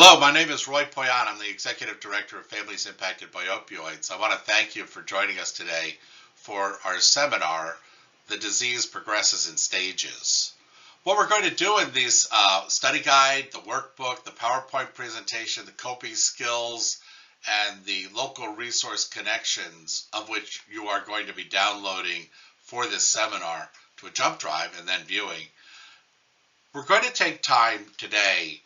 Hello, my name is Roy Poyan. I'm the Executive Director of Families Impacted by Opioids. I want to thank you for joining us today for our seminar, The Disease Progresses in Stages. What we're going to do in these study guide, the workbook, the PowerPoint presentation, the coping skills, and the local resource connections, of which you are going to be downloading for this seminar to a jump drive and then viewing. We're going to take time today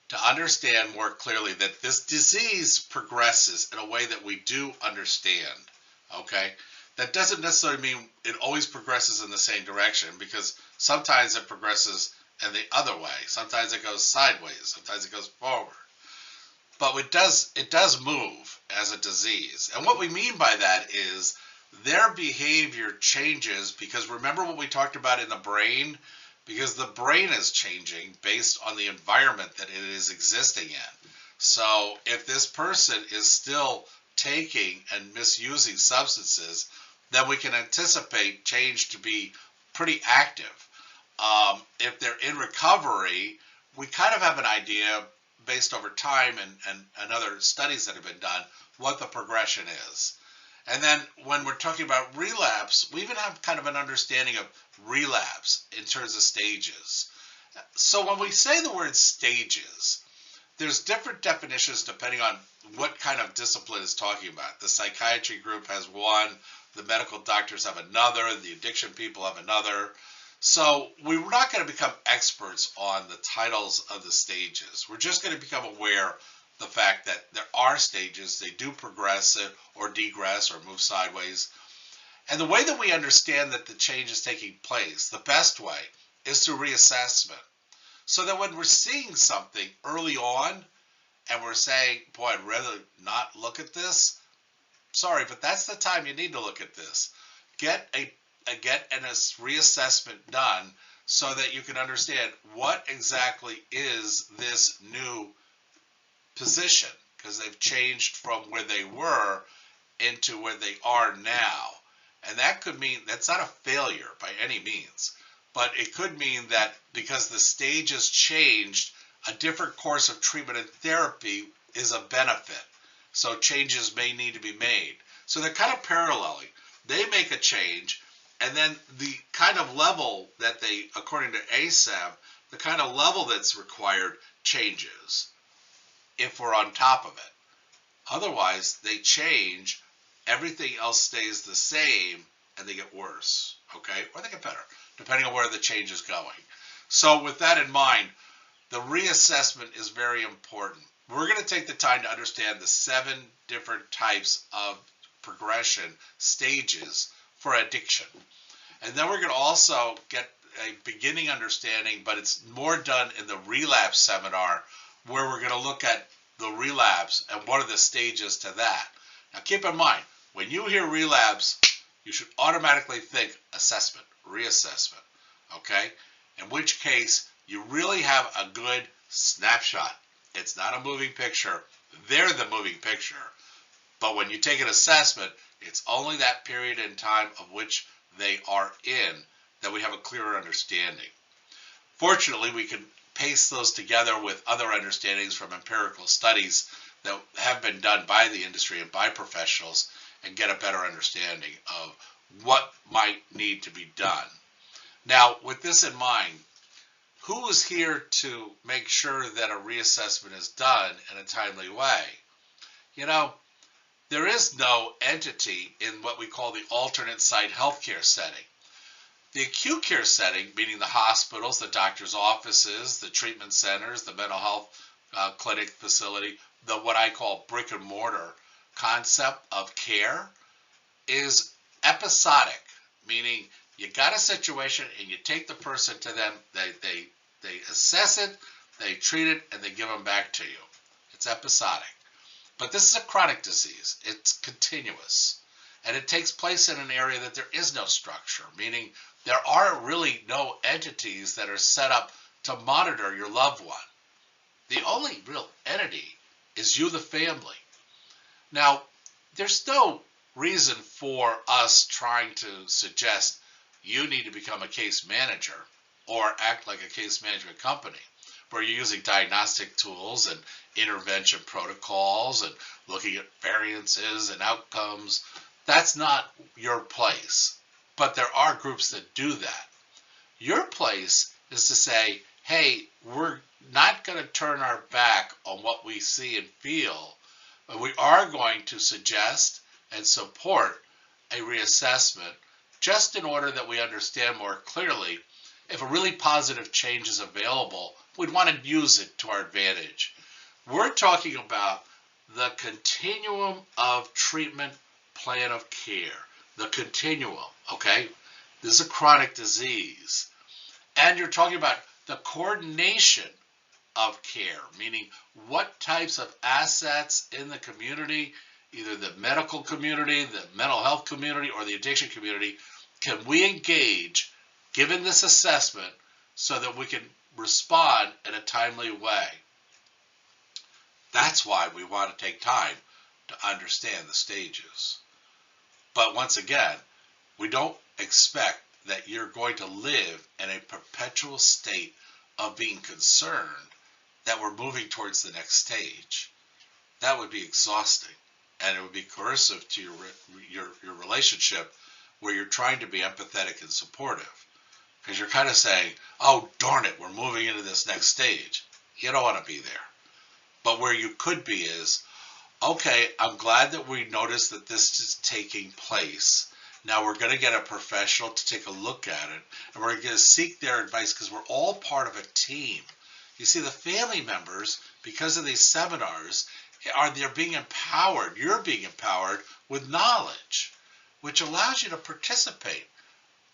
to understand more clearly that this disease progresses in a way that we do understand, okay? That doesn't necessarily mean it always progresses in the same direction, because sometimes it progresses in the other way. Sometimes it goes sideways, sometimes it goes forward. But it does move as a disease. And what we mean by that is their behavior changes, because remember what we talked about in the brain? Because the brain is changing based on the environment that it is existing in. So if this person is still taking and misusing substances, then we can anticipate change to be pretty active. If they're in recovery, we kind of have an idea based over time and other studies that have been done what the progression is. And then when we're talking about relapse, we even have kind of an understanding of relapse in terms of stages. So when we say the word stages, there's different definitions depending on what kind of discipline is talking about. The psychiatry group has one, the medical doctors have another, the addiction people have another. So we're not going to become experts on the titles of the stages. We're just going to become aware the fact that there are stages, they do progress or degress or move sideways. And the way that we understand that the change is taking place, the best way, is through reassessment. So that when we're seeing something early on and we're saying, boy, I'd rather not look at this, sorry, but that's the time you need to look at this. Get a reassessment done so that you can understand what exactly is this new position, because they've changed from where they were into where they are now. And that could mean that's not a failure by any means, but it could mean that because the stage has changed, a different course of treatment and therapy is a benefit. So changes may need to be made. So they're kind of paralleling. They make a change, and then the kind of level that they, according to ASAM, the kind of level that's required changes if we're on top of it. Otherwise, they change, everything else stays the same, and they get worse, okay? Or they get better, depending on where the change is going. So with that in mind, the reassessment is very important. We're going to take the time to understand the 7 different types of progression stages for addiction. And then we're going to also get a beginning understanding, but it's more done in the relapse seminar, where we're going to look at the relapse and what are the stages to that. Now keep in mind, when you hear relapse, you should automatically think assessment, reassessment, okay? In which case, you really have a good snapshot. It's not a moving picture. They're the moving picture. But when you take an assessment, it's only that period in time of which they are in that we have a clearer understanding. Fortunately, we can paste those together with other understandings from empirical studies that have been done by the industry and by professionals and get a better understanding of what might need to be done. Now, with this in mind, who is here to make sure that a reassessment is done in a timely way? You know, there is no entity in what we call the alternate site healthcare setting. The acute care setting, meaning the hospitals, the doctor's offices, the treatment centers, the mental health clinic facility, the what I call brick and mortar concept of care, is episodic, meaning you got a situation and you take the person to them, they assess it, they treat it, and they give them back to you. It's episodic. But this is a chronic disease. It's continuous. And it takes place in an area that there is no structure, meaning there are really no entities that are set up to monitor your loved one. The only real entity is you, the family. Now, there's no reason for us trying to suggest you need to become a case manager or act like a case management company. where you're using diagnostic tools and intervention protocols and looking at variances and outcomes. That's not your place. But there are groups that do that. Your place is to say, hey, we're not going to turn our back on what we see and feel, but we are going to suggest and support a reassessment just in order that we understand more clearly if a really positive change is available, we'd want to use it to our advantage. We're talking about the continuum of treatment plan of care, the continuum, okay? This is a chronic disease. And you're talking about the coordination of care, meaning what types of assets in the community, either the medical community, the mental health community, or the addiction community, can we engage given this assessment so that we can respond in a timely way. That's why we want to take time to understand the stages. But once again, we don't expect that you're going to live in a perpetual state of being concerned that we're moving towards the next stage. That would be exhausting, and it would be coercive to your relationship, where you're trying to be empathetic and supportive, because you're kind of saying, oh, darn it, we're moving into this next stage. You don't want to be there. But where you could be is, okay, I'm glad that we noticed that this is taking place. Now we're going to get a professional to take a look at it, and we're going to seek their advice, because we're all part of a team. You see, the family members, because of these seminars, they're being empowered. You're being empowered with knowledge, which allows you to participate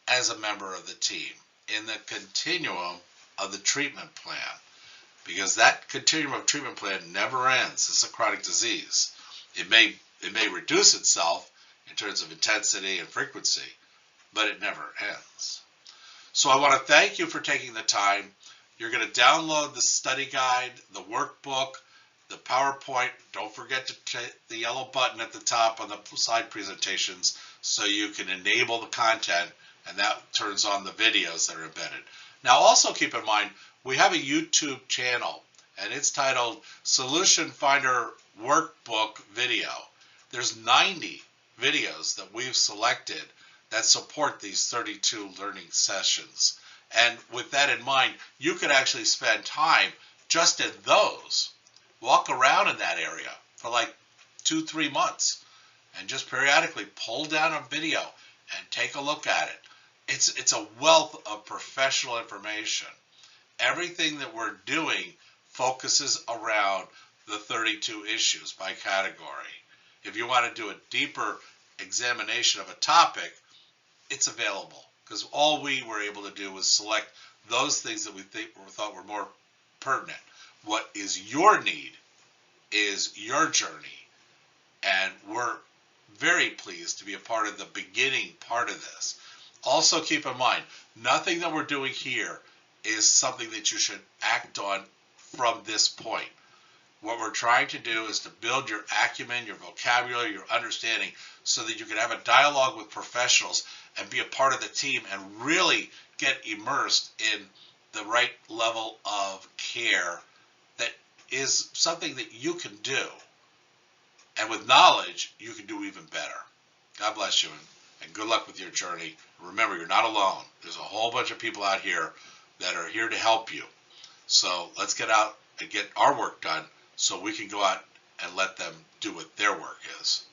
as a member of the team in the continuum of the treatment plan, because that continuum of treatment plan never ends. It's a chronic disease. It may reduce itself in terms of intensity and frequency, but it never ends. So I want to thank you for taking the time. You're going to download the study guide, the workbook, the PowerPoint. Don't forget to hit the yellow button at the top on the slide presentations so you can enable the content, and that turns on the videos that are embedded. Now also keep in mind, we have a YouTube channel, and it's titled Solution Finder Workbook Video. There's 90 videos that we've selected that support these 32 learning sessions. And with that in mind, you could actually spend time just in those. Walk around in that area for like 2-3 months and just periodically pull down a video and take a look at it. It's a wealth of professional information. Everything that we're doing focuses around the 32 issues by category. If you want to do a deeper examination of a topic, it's available, because all we were able to do was select those things that we thought were more pertinent. What is your need is your journey, and we're very pleased to be a part of the beginning part of this. Also keep in mind, nothing that we're doing here is something that you should act on from this point. What we're trying to do is to build your acumen, your vocabulary, your understanding, so that you can have a dialogue with professionals and be a part of the team and really get immersed in the right level of care that is something that you can do. And with knowledge, you can do even better. God bless you, and good luck with your journey. Remember, you're not alone. There's a whole bunch of people out here that are here to help you. So let's get out and get our work done so we can go out and let them do what their work is.